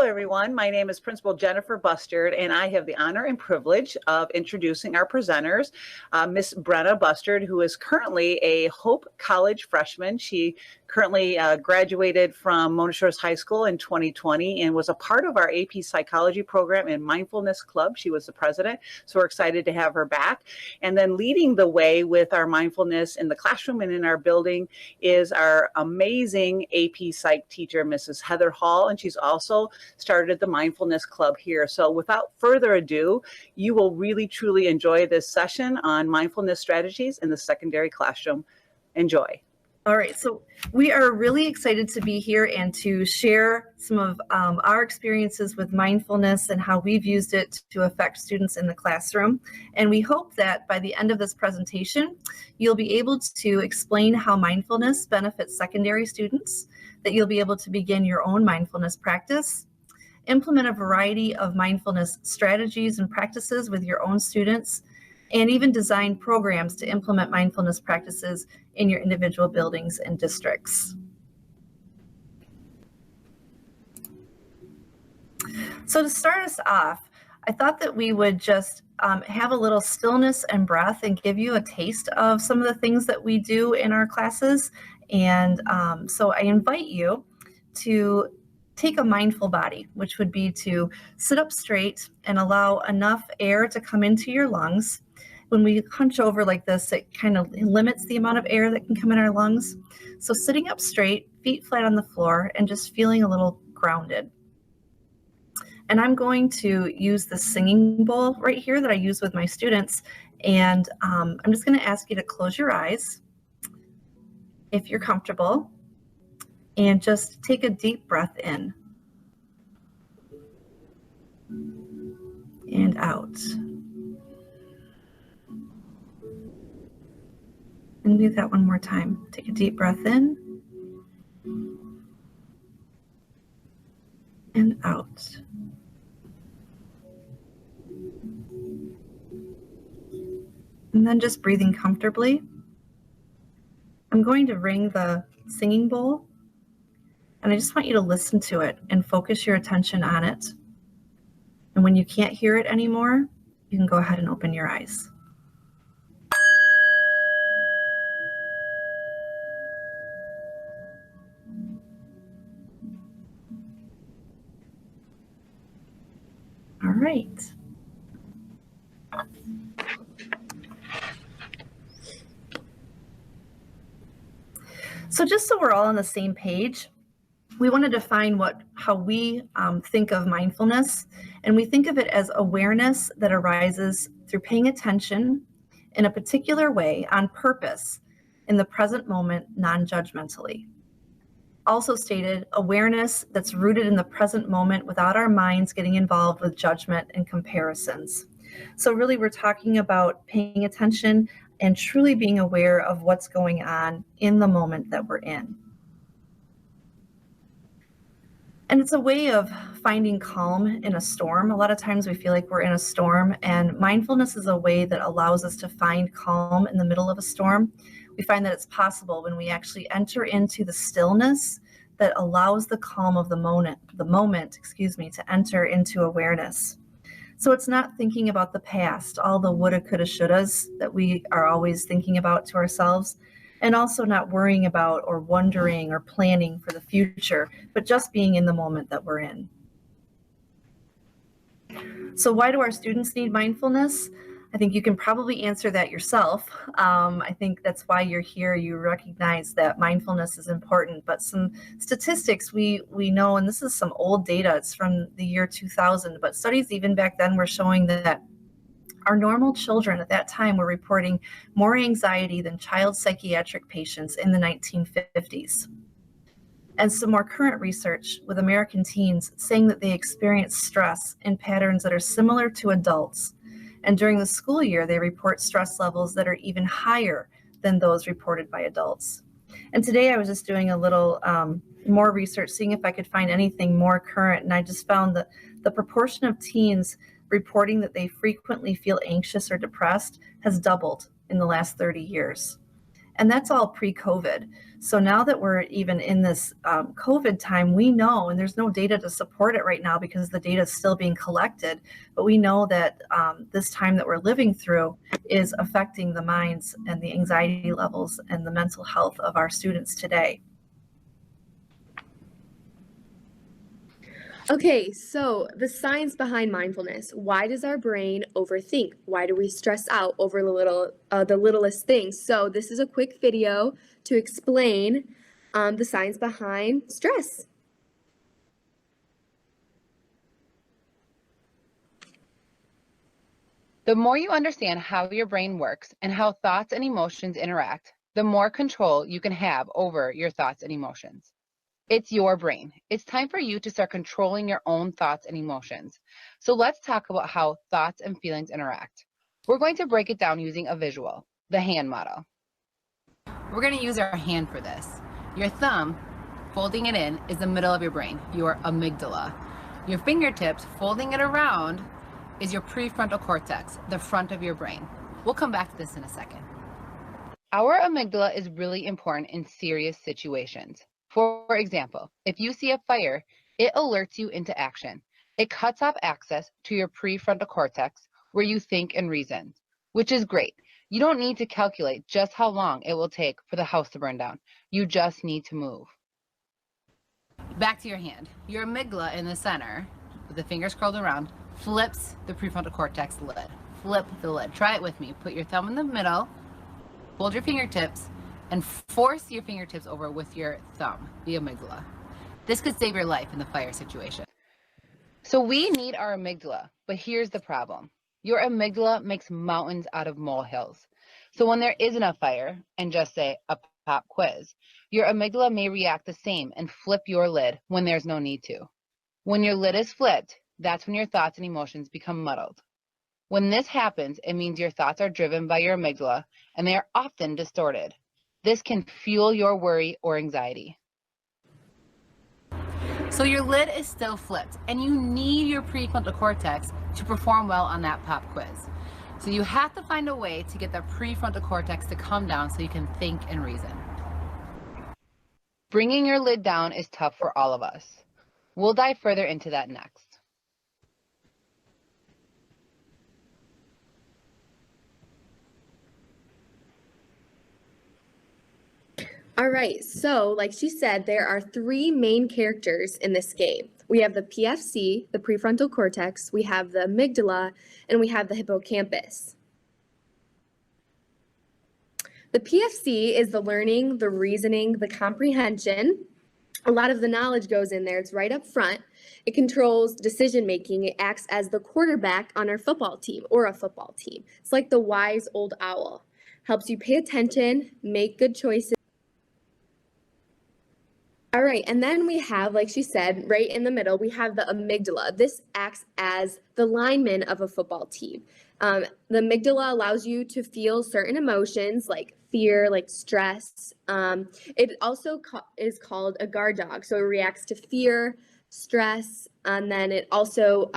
everyone. My name is Principal Jennifer Bustard, and I have the honor and privilege of introducing our presenters, Miss Brenna Bustard, who is currently a Hope College freshman. She currently graduated from Mona Shores High School in 2020 and was a part of our AP Psychology program and Mindfulness Club. She was the president, so we're excited to have her back. And then leading the way with our mindfulness in the classroom and in our building is our amazing AP Psych teacher, Mrs. Heather Hall, and she's also started the Mindfulness Club here. So without further ado, you will really, truly enjoy this session on mindfulness strategies in the secondary classroom. Enjoy. All right, so we are really excited to be here and to share some of our experiences with mindfulness and how we've used it to affect students in the classroom. And we hope that by the end of this presentation, you'll be able to explain how mindfulness benefits secondary students, that you'll be able to begin your own mindfulness practice, implement a variety of mindfulness strategies and practices with your own students, and even design programs to implement mindfulness practices in your individual buildings and districts. So to start us off, I thought that we would just have a little stillness and breath and give you a taste of some of the things that we do in our classes. And so I invite you to take a mindful body, which would be to sit up straight and allow enough air to come into your lungs. When we hunch over like this, it kind of limits the amount of air that can come in our lungs. So sitting up straight, feet flat on the floor, and just feeling a little grounded. And I'm going to use the singing bowl right here that I use with my students. And I'm just going to ask you to close your eyes if you're comfortable, and just take a deep breath in and out. And do that one more time. Take a deep breath in and out. And then just breathing comfortably. I'm going to ring the singing bowl, and I just want you to listen to it and focus your attention on it. And when you can't hear it anymore, you can go ahead and open your eyes. All right. So just so we're all on the same page, we want to define how we think of mindfulness, and we think of it as awareness that arises through paying attention in a particular way on purpose in the present moment, non-judgmentally. Also stated, awareness that's rooted in the present moment without our minds getting involved with judgment and comparisons. So really we're talking about paying attention and truly being aware of what's going on in the moment that we're in. And it's a way of finding calm in a storm. A lot of times we feel like we're in a storm, and mindfulness is a way that allows us to find calm in the middle of a storm. We find that it's possible when we actually enter into the stillness that allows the calm of the moment, to enter into awareness. So it's not thinking about the past, all the woulda, coulda, shouldas that we are always thinking about to ourselves, and also not worrying about or wondering or planning for the future, but just being in the moment that we're in. So why do our students need mindfulness? I think you can probably answer that yourself. I think that's why you're here. You recognize that mindfulness is important, but some statistics we know, and this is some old data, it's from the year 2000, but studies even back then were showing that our normal children at that time were reporting more anxiety than child psychiatric patients in the 1950s. And some more current research with American teens saying that they experience stress in patterns that are similar to adults. And during the school year, they report stress levels that are even higher than those reported by adults. And today I was just doing a little more research, seeing if I could find anything more current. And I just found that the proportion of teens reporting that they frequently feel anxious or depressed has doubled in the last 30 years. And that's all pre-COVID. So now that we're even in this COVID time, we know, and there's no data to support it right now because the data is still being collected, but we know that this time that we're living through is affecting the minds and the anxiety levels and the mental health of our students today. Okay, so the science behind mindfulness. Why does our brain overthink? Why do we stress out over the littlest things? So this is a quick video to explain the science behind stress. The more you understand how your brain works and how thoughts and emotions interact, the more control you can have over your thoughts and emotions. It's your brain. It's time for you to start controlling your own thoughts and emotions. So let's talk about how thoughts and feelings interact. We're going to break it down using a visual, the hand model. We're going to use our hand for this. Your thumb, folding it in, is the middle of your brain, your amygdala. Your fingertips, folding it around, is your prefrontal cortex, the front of your brain. We'll come back to this in a second. Our amygdala is really important in serious situations. For example, if you see a fire, it alerts you into action. It cuts off access to your prefrontal cortex where you think and reason, which is great. You don't need to calculate just how long it will take for the house to burn down. You just need to move. Back to your hand. Your amygdala in the center, with the fingers curled around, flips the prefrontal cortex lid. Flip the lid. Try it with me. Put your thumb in the middle, hold your fingertips, and force your fingertips over with your thumb, the amygdala. This could save your life in the fire situation. So we need our amygdala, but here's the problem. Your amygdala makes mountains out of molehills. So when there isn't a fire, and just say a pop quiz, your amygdala may react the same and flip your lid when there's no need to. When your lid is flipped, that's when your thoughts and emotions become muddled. When this happens, it means your thoughts are driven by your amygdala, and they are often distorted. This can fuel your worry or anxiety. So your lid is still flipped, and you need your prefrontal cortex to perform well on that pop quiz. So you have to find a way to get the prefrontal cortex to come down so you can think and reason. Bringing your lid down is tough for all of us. We'll dive further into that next. All right, so like she said, there are three main characters in this game. We have the PFC, the prefrontal cortex, we have the amygdala, and we have the hippocampus. The PFC is the learning, the reasoning, the comprehension. A lot of the knowledge goes in there. It's right up front. It controls decision making. It acts as the quarterback on our football team or a football team. It's like the wise old owl. Helps you pay attention, make good choices. All right, and then we have, like she said, right in the middle, we have the amygdala. This acts as the lineman of a football team. The amygdala allows you to feel certain emotions like fear, like stress. It also is called a guard dog, so it reacts to fear, stress, and then it also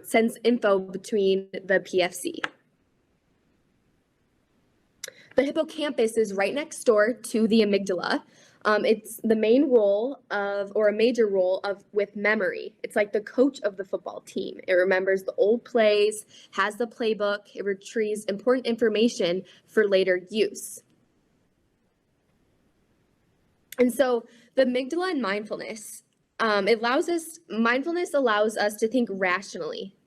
sends info between the PFC. The hippocampus is right next door to the amygdala. It's the main role or a major role with memory. It's like the coach of the football team. It remembers the old plays, has the playbook, it retrieves important information for later use. And so the amygdala and mindfulness, mindfulness allows us to think rationally,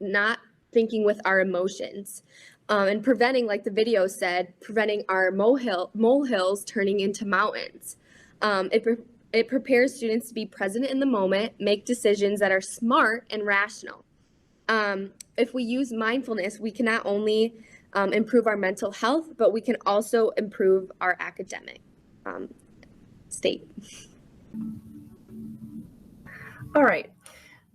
not thinking with our emotions. And preventing, like the video said, preventing our molehills turning into mountains. It prepares students to be present in the moment, make decisions that are smart and rational. If we use mindfulness, we can not only improve our mental health, but we can also improve our academic state. All right.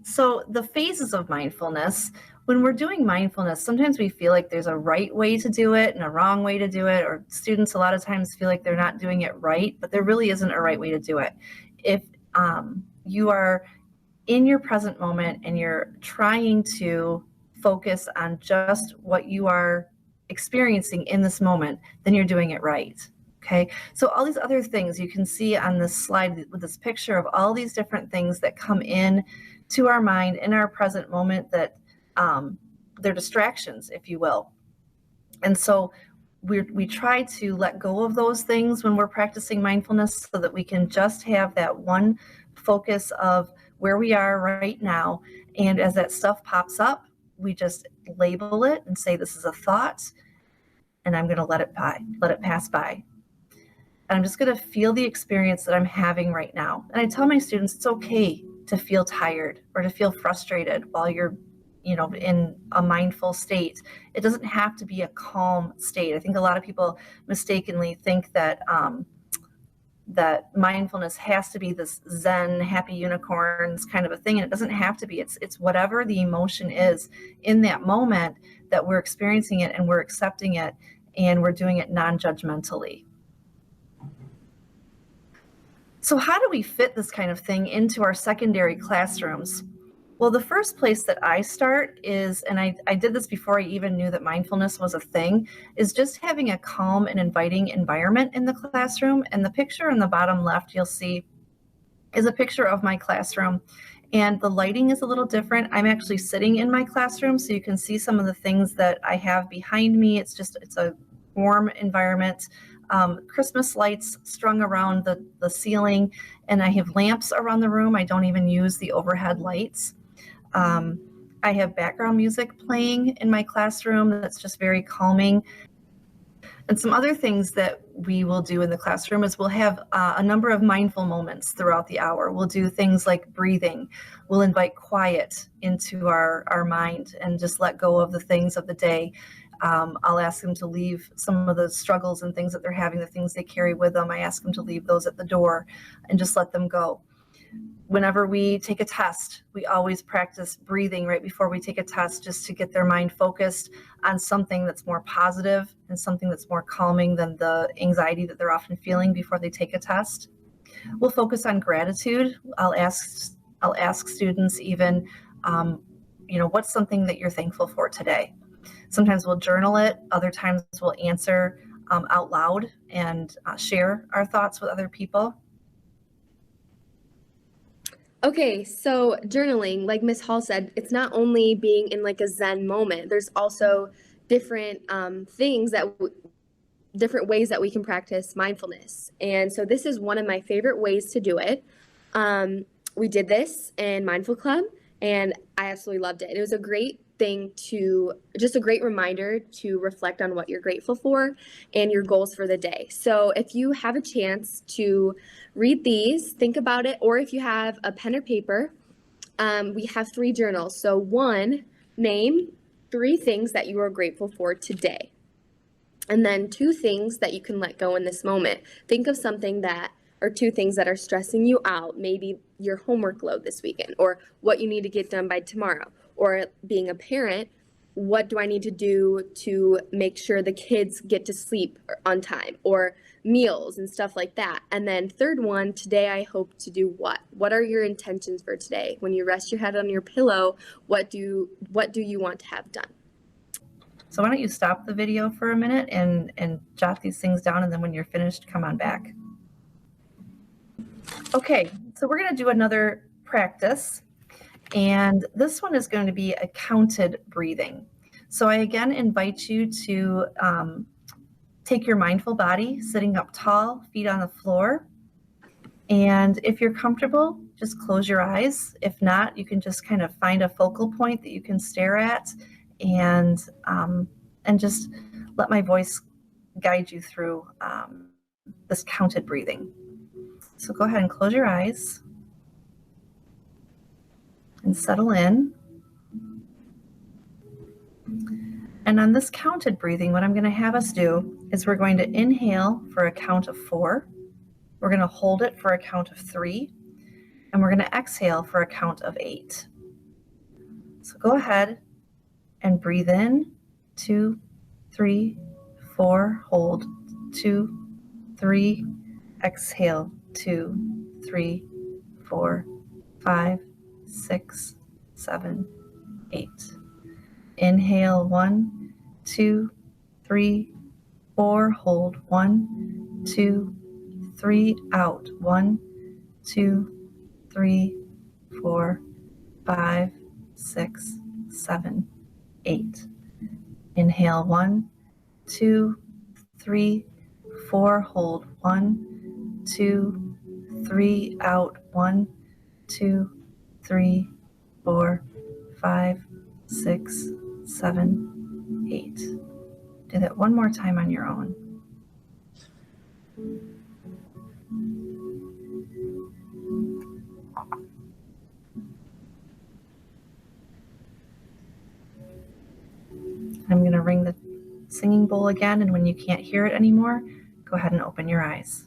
So the phases of mindfulness, when we're doing mindfulness, sometimes we feel like there's a right way to do it and a wrong way to do it, or students a lot of times feel like they're not doing it right, but there really isn't a right way to do it. If you are in your present moment and you're trying to focus on just what you are experiencing in this moment, then you're doing it right. Okay, so all these other things you can see on this slide with this picture of all these different things that come in to our mind in our present moment that they're distractions, if you will. And so we try to let go of those things when we're practicing mindfulness so that we can just have that one focus of where we are right now. And as that stuff pops up, we just label it and say, this is a thought, and I'm going to let it pass by. And I'm just going to feel the experience that I'm having right now. And I tell my students it's okay to feel tired or to feel frustrated while you're, in a mindful state. It doesn't have to be a calm state. I think a lot of people mistakenly think that that mindfulness has to be this Zen, happy unicorns kind of a thing, and it doesn't have to be. It's whatever the emotion is in that moment that we're experiencing it and we're accepting it and we're doing it non-judgmentally. So how do we fit this kind of thing into our secondary classrooms? Well, the first place that I start is, and I did this before I even knew that mindfulness was a thing, is just having a calm and inviting environment in the classroom. And the picture in the bottom left you'll see is a picture of my classroom. And the lighting is a little different. I'm actually sitting in my classroom, so you can see some of the things that I have behind me. It's a warm environment. Christmas lights strung around the ceiling, and I have lamps around the room. I don't even use the overhead lights. I have background music playing in my classroom that's just very calming. And some other things that we will do in the classroom is we'll have a number of mindful moments throughout the hour. We'll do things like breathing. We'll invite quiet into our mind and just let go of the things of the day. I'll ask them to leave some of the struggles and things that they're having, the things they carry with them. I ask them to leave those at the door and just let them go. Whenever we take a test, we always practice breathing right before we take a test, just to get their mind focused on something that's more positive and something that's more calming than the anxiety that they're often feeling before they take a test. We'll focus on gratitude. I'll ask students even, what's something that you're thankful for today? Sometimes we'll journal it. Other times we'll answer out loud and share our thoughts with other people. Okay, so journaling, like Miss Hall said, it's not only being in like a Zen moment. There's also different different ways that we can practice mindfulness. And so this is one of my favorite ways to do it. We did this in Mindful Club, and I absolutely loved it. It was a great thing just a great reminder to reflect on what you're grateful for and your goals for the day. So if you have a chance to read these, think about it, or if you have a pen or paper, we have 3 journals. So 1, name 3 things that you are grateful for today. And then 2 things that you can let go in this moment. Think of something or 2 things that are stressing you out, maybe your homework load this weekend, or what you need to get done by tomorrow. Or being a parent, what do I need to do to make sure the kids get to sleep on time, or meals and stuff like that. And then 3rd one, today I hope to do what? What are your intentions for today? When you rest your head on your pillow, what do you want to have done? So why don't you stop the video for a minute and jot these things down, and then when you're finished, come on back. Okay, so we're going to do another practice. And this one is going to be a counted breathing. So I again invite you to take your mindful body, sitting up tall, feet on the floor. And if you're comfortable, just close your eyes. If not, you can just kind of find a focal point that you can stare at and just let my voice guide you through this counted breathing. So go ahead and close your eyes and settle in. And on this counted breathing, what I'm going to have us do is we're going to inhale for a count of 4. We're going to hold it for a count of 3. And we're going to exhale for a count of 8. So go ahead and breathe in, 2, 3, 4, hold, 2, 3, exhale, 2, 3, 4, 5, 6, 7, 8. Inhale, 1, 2, 3, 4, hold, 1, 2, 3, out, 1, 2, 3, 4, 5, 6, 7, 8. Inhale, 1, 2, 3, 4, hold, 1, 2, 3, out, 1, 2, 3, 4, 5, 6, 7, 8. Do that one more time on your own. I'm going to ring the singing bowl again, and when you can't hear it anymore, go ahead and open your eyes.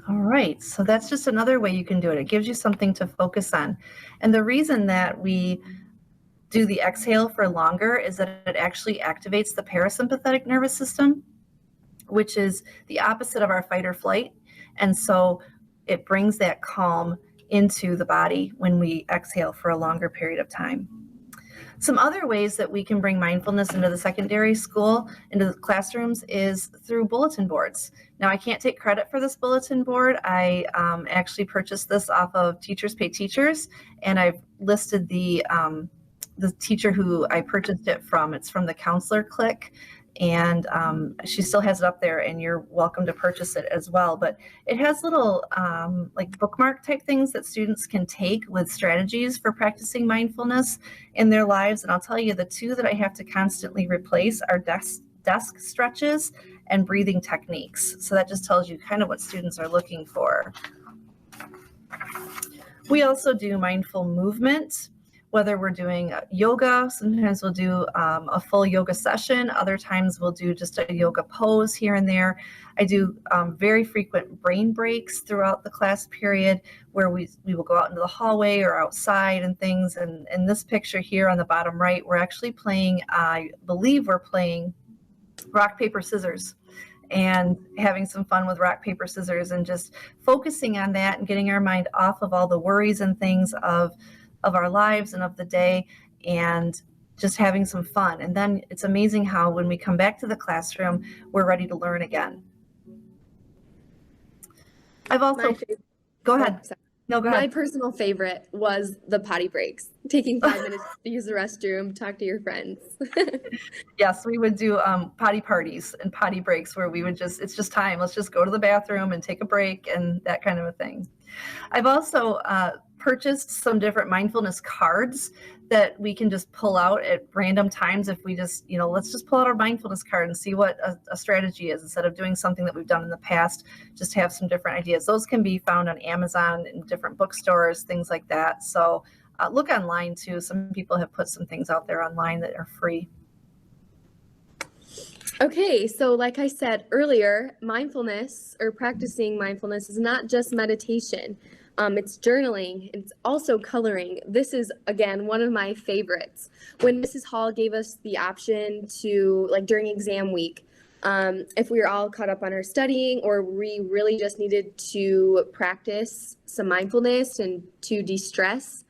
All right, so that's just another way you can do it. It gives you something to focus on. And the reason that we do the exhale for longer is that it actually activates the parasympathetic nervous system, which is the opposite of our fight or flight. And so it brings that calm into the body when we exhale for a longer period of time. Some other ways that we can bring mindfulness into the secondary school, into the classrooms, is through bulletin boards. Now, I can't take credit for this bulletin board. I actually purchased this off of Teachers Pay Teachers, and I've listed the teacher who I purchased it from. It's from the Counselor Click, and she still has it up there, and you're welcome to purchase it as well. But it has little like bookmark type things that students can take with strategies for practicing mindfulness in their lives. And I'll tell you, the two that I have to constantly replace are desk stretches and breathing techniques. So that just tells you kind of what students are looking for. We also do mindful movement, whether we're doing yoga. Sometimes we'll do a full yoga session. Other times we'll do just a yoga pose here and there. I do very frequent brain breaks throughout the class period where we will go out into the hallway or outside and things. And in this picture here on the bottom right, we're actually playing, I believe we're playing rock, paper, scissors, and having some fun with rock, paper, scissors, and just focusing on that and getting our mind off of all the worries and things of our lives and of the day, and just having some fun. And then it's amazing how when we come back to the classroom, we're ready to learn again. I've also, go ahead. No, go ahead. My personal favorite was the potty breaks, taking 5 minutes to use the restroom, talk to your friends. Yes, we would do potty parties and potty breaks where we would it's just time. Let's just go to the bathroom and take a break and that kind of a thing. I've also purchased some different mindfulness cards that we can just pull out at random times. If we just, let's just pull out our mindfulness card and see what a strategy is instead of doing something that we've done in the past, just have some different ideas. Those can be found on Amazon and different bookstores, things like that. So look online too. Some people have put some things out there online that are free. Okay, so like I said earlier, mindfulness or practicing mindfulness is not just meditation. It's journaling. It's also coloring. This is, again, one of my favorites. When Mrs. Hall gave us the option to, like during exam week, if we were all caught up on our studying or we really just needed to practice some mindfulness and to de-stress,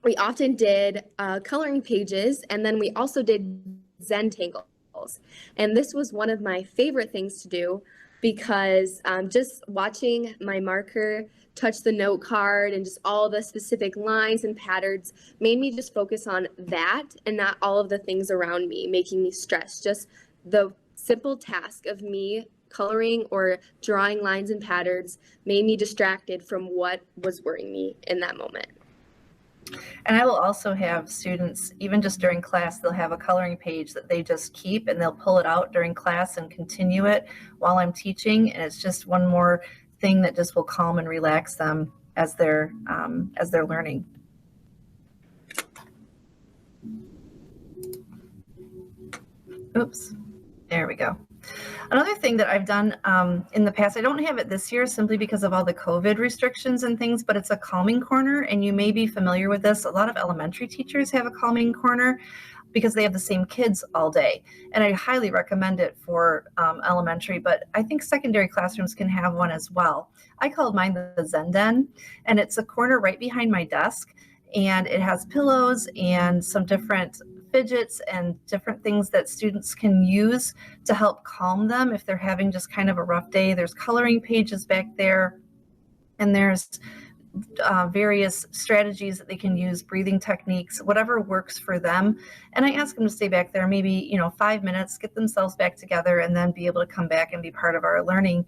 we often did coloring pages, and then we also did Zentangles. And this was one of my favorite things to do because just watching my marker touch the note card and just all the specific lines and patterns made me just focus on that and not all of the things around me making me stressed. Just the simple task of me coloring or drawing lines and patterns made me distracted from what was worrying me in that moment. And I will also have students, even just during class, they'll have a coloring page that they just keep and they'll pull it out during class and continue it while I'm teaching. And it's just one more thing that just will calm and relax them as they're learning. Oops, there we go. Another thing that I've done in the past, I don't have it this year simply because of all the COVID restrictions and things, but it's a calming corner, and you may be familiar with this. A lot of elementary teachers have a calming corner. because they have the same kids all day. And I highly recommend it for elementary, but I think secondary classrooms can have one as well. I called mine the Zen Den, and it's a corner right behind my desk, and it has pillows and some different fidgets and different things that students can use to help calm them if they're having just kind of a rough day. There's coloring pages back there, and there's various strategies that they can use, breathing techniques, whatever works for them. And I ask them to stay back there maybe 5 minutes, get themselves back together, and then be able to come back and be part of our learning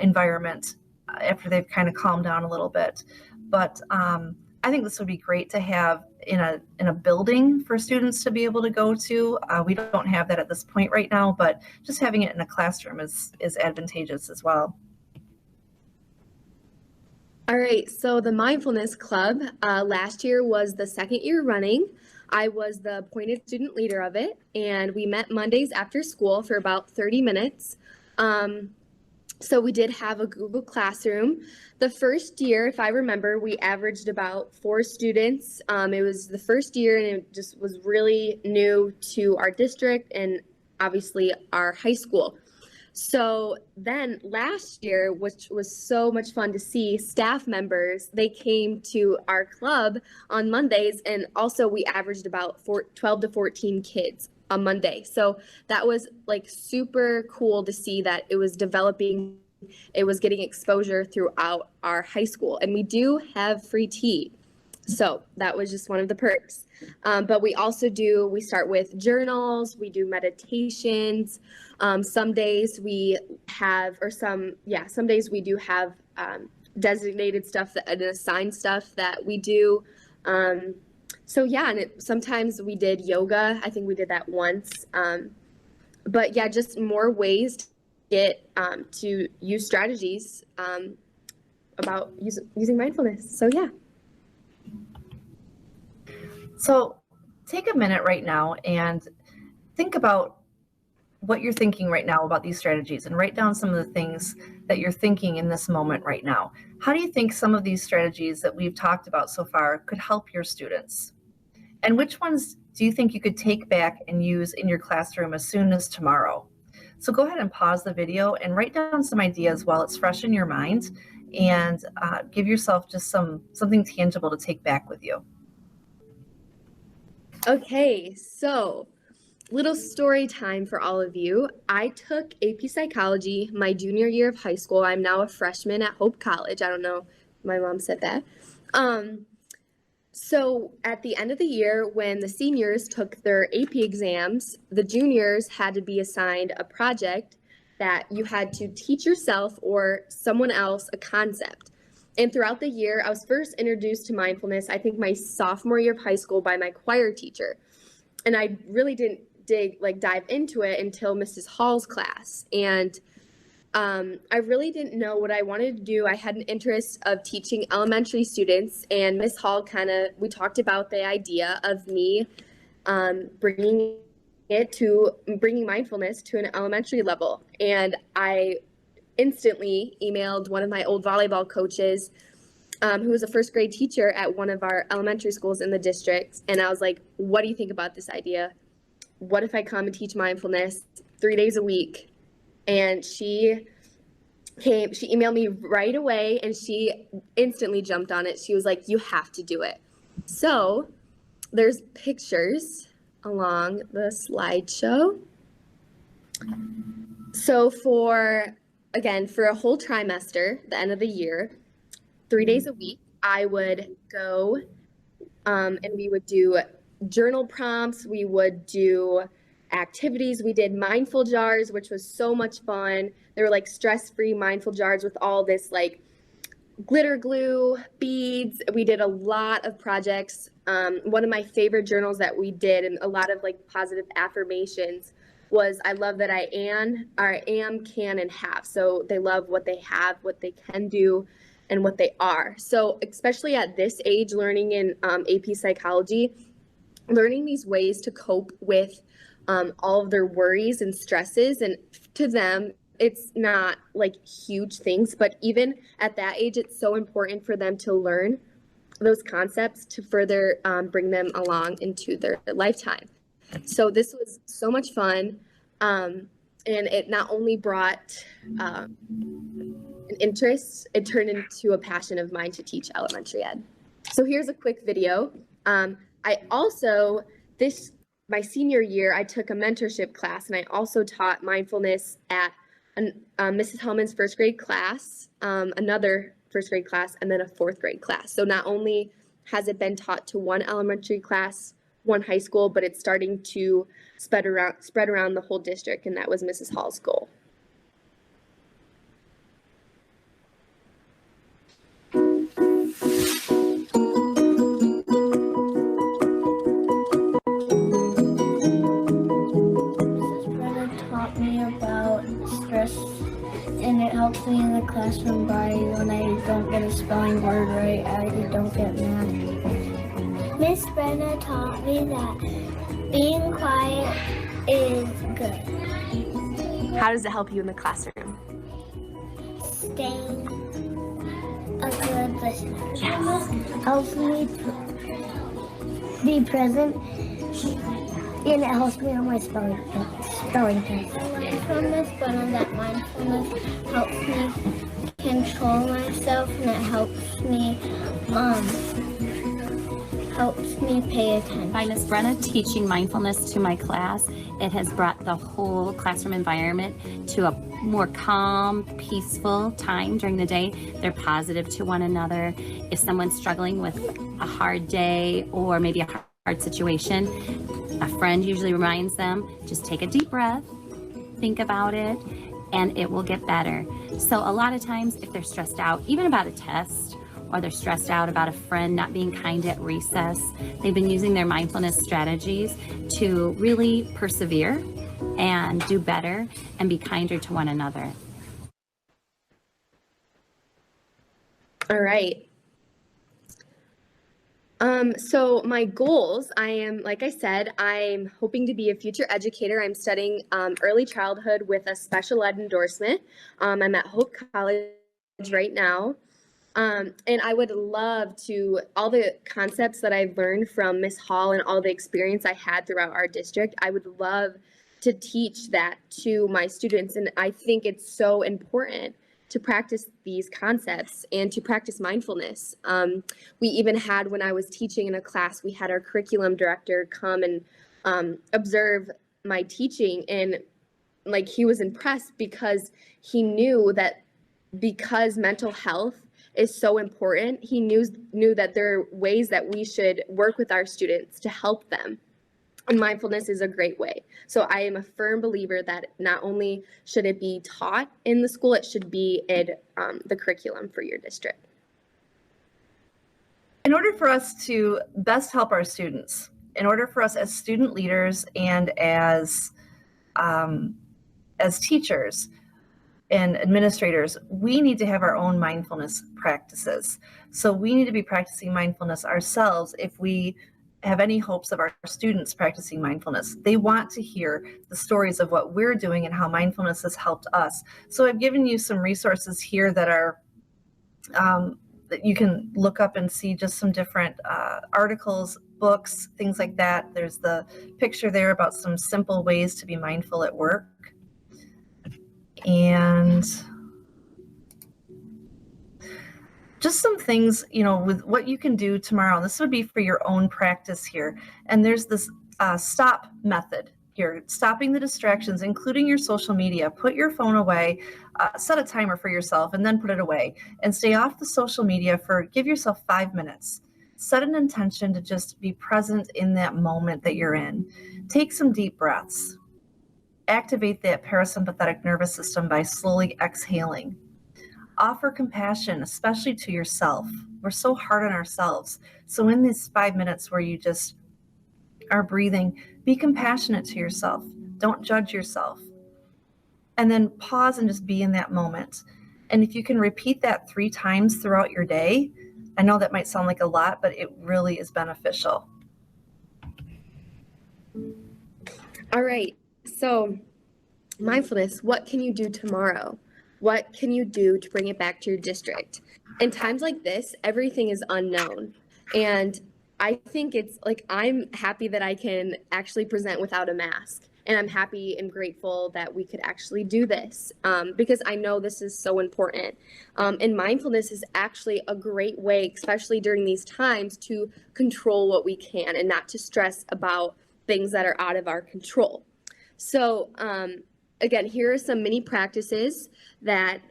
environment after they've kind of calmed down a little bit. But I think this would be great to have in a building for students to be able to go to. We don't have that at this point right now, but just having it in a classroom is advantageous as well. All right, so the Mindfulness Club last year was the second year running. I was the appointed student leader of it, and we met Mondays after school for about 30 minutes. So we did have a Google Classroom. The first year, if I remember, we averaged about 4 students. It was the first year, and it just was really new to our district and obviously our high school. So then last year, which was so much fun to see, staff members, they came to our club on Mondays, and also we averaged about 12 to 14 kids a Monday. So that was like super cool to see that it was developing, it was getting exposure throughout our high school. And we do have free tea. So that was just one of the perks. But we also we start with journals, we do meditations. Some days we have, some days we do have designated stuff and assigned stuff that we do. So yeah, and sometimes we did yoga. I think we did that once. But yeah, just more ways to get to use strategies about using mindfulness. So yeah. So take a minute right now and think about what you're thinking right now about these strategies, and write down some of the things that you're thinking in this moment right now. How do you think some of these strategies that we've talked about so far could help your students? And which ones do you think you could take back and use in your classroom as soon as tomorrow? So go ahead and pause the video and write down some ideas while it's fresh in your mind, and give yourself just something tangible to take back with you. Okay, so little story time for all of you. I took AP Psychology my junior year of high school. I'm now a freshman at Hope College. I don't know, my mom said that. So at the end of the year, when the seniors took their AP exams, the juniors had to be assigned a project that you had to teach yourself or someone else a concept. And throughout the year, I was first introduced to mindfulness, I think my sophomore year of high school, by my choir teacher. And I really didn't dive into it until Mrs. Hall's class. And I really didn't know what I wanted to do. I had an interest of teaching elementary students, and Miss Hall we talked about the idea of me bringing mindfulness to an elementary level. And I instantly emailed one of my old volleyball coaches, who was a first grade teacher at one of our elementary schools in the district. And I was like, what do you think about this idea? What if I come and teach mindfulness 3 days a week? And she emailed me right away, and she instantly jumped on it. She was like, you have to do it. So there's pictures along the slideshow. So for a whole trimester, the end of the year, 3 days a week, I would go and we would do journal prompts. We would do activities. We did mindful jars, which was so much fun. They were like stress-free mindful jars with all this like glitter glue, beads. We did a lot of projects. One of my favorite journals that we did, and a lot of like positive affirmations, was I love that I am, can, and have. So they love what they have, what they can do, and what they are. So especially at this age, learning in AP Psychology, learning these ways to cope with all of their worries and stresses. And to them, it's not like huge things, but even at that age, it's so important for them to learn those concepts to further bring them along into their lifetime. So this was so much fun. And it not only brought an interest, it turned into a passion of mine to teach elementary ed. So here's a quick video. I also, my senior year, I took a mentorship class, and I also taught mindfulness at Mrs. Hellman's first grade class, another first grade class, and then a fourth grade class. So not only has it been taught to one elementary class, one high school, but it's starting to spread around the whole district, and that was Mrs. Hall's goal. Taught me about stress, and it helps me in the classroom by when I don't get a spelling word right, I don't get mad. Miss Brenna taught me that being quiet is good. How does it help you in the classroom? Staying a good listener. Yes. Helps me be present, and it helps me on my spelling test. I learned from Miss Brenna that mindfulness helps me control myself, and it helps me pay attention. By Ms. Brenna teaching mindfulness to my class, it has brought the whole classroom environment to a more calm, peaceful time during the day. They're positive to one another. If someone's struggling with a hard day or maybe a hard situation, a friend usually reminds them, just take a deep breath, think about it, and it will get better. So a lot of times if they're stressed out, even about a test, or they're stressed out about a friend not being kind at recess, they've been using their mindfulness strategies to really persevere and do better and be kinder to one another. All right. So my goals, like I said, I'm hoping to be a future educator. I'm studying early childhood with a special ed endorsement. I'm at Hope College right now. And I would love to, all the concepts that I've learned from Miss Hall and all the experience I had throughout our district, I would love to teach that to my students. And I think it's so important to practice these concepts and to practice mindfulness. We even had, when I was teaching in a class, we had our curriculum director come and observe my teaching, and like he was impressed because he knew that because mental health is so important, he knew that there are ways that we should work with our students to help them. And mindfulness is a great way. So I am a firm believer that not only should it be taught in the school, it should be in the curriculum for your district. In order for us to best help our students, in order for us as student leaders and as teachers and administrators, we need to have our own mindfulness practices. So we need to be practicing mindfulness ourselves if we have any hopes of our students practicing mindfulness. They want to hear the stories of what we're doing and how mindfulness has helped us. So I've given you some resources here that are that you can look up and see just some different articles, books, things like that. There's the picture there about some simple ways to be mindful at work. And just some things, with what you can do tomorrow. This would be for your own practice here. And there's this stop method here, stopping the distractions, including your social media. Put your phone away, set a timer for yourself, and then put it away. And stay off the social media give yourself 5 minutes. Set an intention to just be present in that moment that you're in. Take some deep breaths. Activate that parasympathetic nervous system by slowly exhaling. Offer compassion, especially to yourself. We're so hard on ourselves. So in these 5 minutes where you just are breathing, be compassionate to yourself. Don't judge yourself. And then pause and just be in that moment. And if you can repeat that 3 times throughout your day, I know that might sound like a lot, but it really is beneficial. All right. So mindfulness, what can you do tomorrow? What can you do to bring it back to your district? In times like this, everything is unknown. And I think it's like, I'm happy that I can actually present without a mask. And I'm happy and grateful that we could actually do this, because I know this is so important. And mindfulness is actually a great way, especially during these times, to control what we can and not to stress about things that are out of our control. So again, here are some mini practices that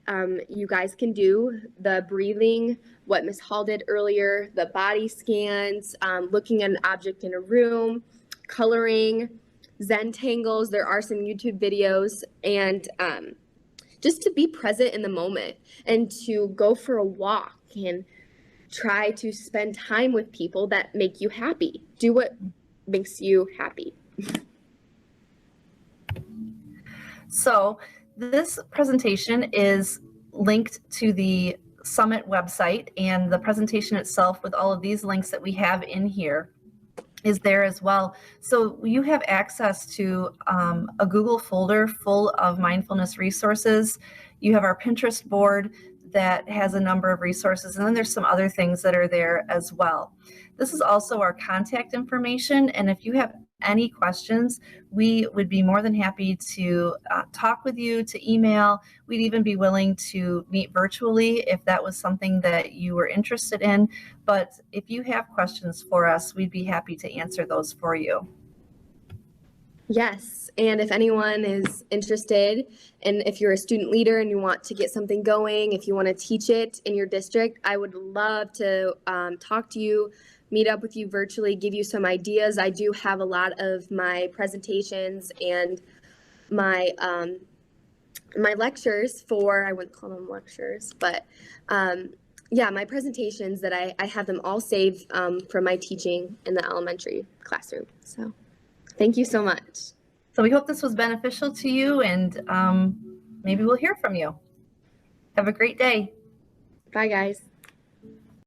you guys can do. The breathing, what Ms. Hall did earlier, the body scans, looking at an object in a room, coloring, Zen tangles. There are some YouTube videos, and just to be present in the moment and to go for a walk and try to spend time with people that make you happy. Do what makes you happy. So this presentation is linked to the Summit website, and the presentation itself with all of these links that we have in here is there as well. So you have access to a Google folder full of mindfulness resources. You have our Pinterest board that has a number of resources, and then there's some other things that are there as well. This is also our contact information, and if you have any questions, we would be more than happy to talk with you, to email. We'd even be willing to meet virtually if that was something that you were interested in. But if you have questions for us, we'd be happy to answer those for you. Yes, and if anyone is interested, and if you're a student leader and you want to get something going, if you want to teach it in your district, I would love to talk to you, meet up with you virtually, give you some ideas. I do have a lot of my presentations and my my lectures for, I wouldn't call them lectures, but yeah, my presentations that I have them all saved from my teaching in the elementary classroom. So thank you so much. So we hope this was beneficial to you, and maybe we'll hear from you. Have a great day. Bye, guys.